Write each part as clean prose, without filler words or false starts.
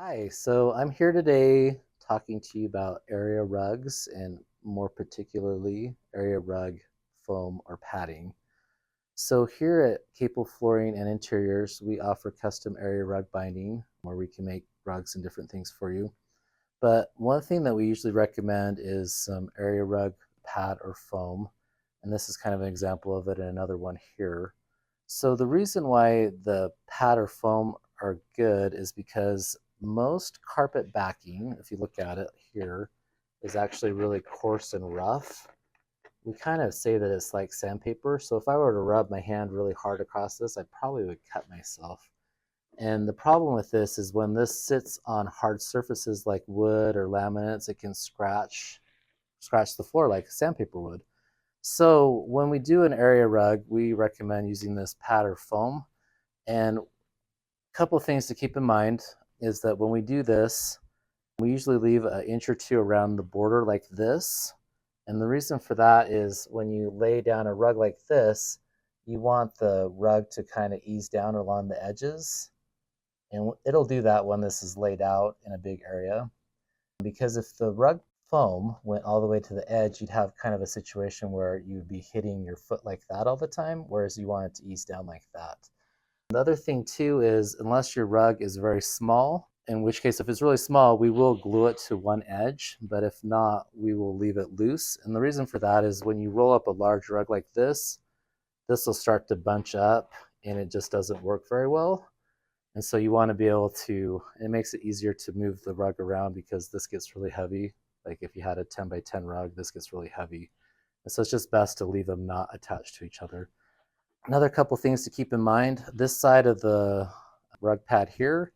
Hi, so I'm here today talking to you about area rugs and more particularly area rug foam or padding. So here at Capell Flooring and Interiors, we offer custom area rug binding where we can make rugs and different things for you. But one thing that we usually recommend is some area rug pad or foam. And this is kind of an example of it and another one here. So the reason why the pad or foam are good is because most carpet backing, if you look at it here, is actually really coarse and rough. We kind of say that it's like sandpaper. So if I were to rub my hand really hard across this, I probably would cut myself. And the problem with this is when this sits on hard surfaces like wood or laminates, it can scratch the floor like sandpaper would. So when we do an area rug, we recommend using this pad or foam. And a couple of things to keep in mind is that when we do this, we usually leave an inch or two around the border like this. And the reason for that is when you lay down a rug like this, you want the rug to kind of ease down along the edges. And it'll do that when this is laid out in a big area. Because if the rug foam went all the way to the edge, you'd have kind of a situation where you'd be hitting your foot like that all the time, whereas you want it to ease down like that. The other thing too is unless your rug is very small, in which case if it's really small, we will glue it to one edge, but if not, we will leave it loose. And the reason for that is when you roll up a large rug like this will start to bunch up and it just doesn't work very well. And so you want to be able to, it makes it easier to move the rug around because this gets really heavy. Like if you had a 10 by 10 rug, this gets really heavy. And so it's just best to leave them not attached to each other. Another couple things to keep in mind, this side of the rug pad here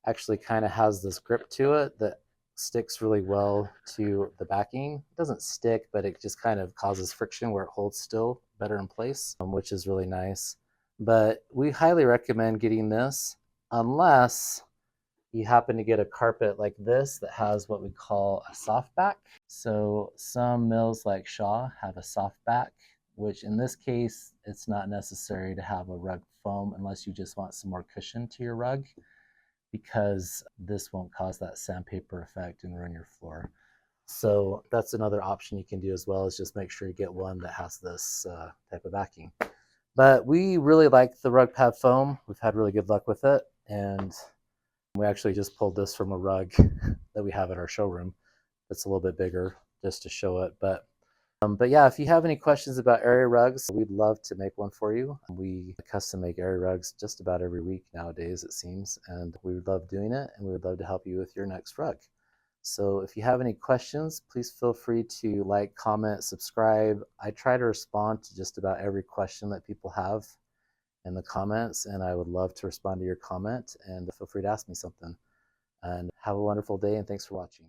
actually kind of has this grip to it that sticks really well to the backing. It doesn't stick, but it just kind of causes friction where it holds still better in place, which is really nice. But we highly recommend getting this unless you happen to get a carpet like this that has what we call a soft back. So some mills like Shaw have a soft back, which in this case, it's not necessary to have a rug foam unless you just want some more cushion to your rug, because this won't cause that sandpaper effect and ruin your floor. So that's another option you can do as well, is just make sure you get one that has this type of backing. But we really like the rug pad foam. We've had really good luck with it. And we actually just pulled this from a rug that we have at our showroom. That's a little bit bigger just to show it. But yeah, if you have any questions about area rugs, we'd love to make one for you. We custom make area rugs just about every week nowadays, it seems. And we would love doing it, and we would love to help you with your next rug. So if you have any questions, please feel free to like, comment, subscribe. I try to respond to just about every question that people have in the comments, and I would love to respond to your comment, and feel free to ask me something. And have a wonderful day, and thanks for watching.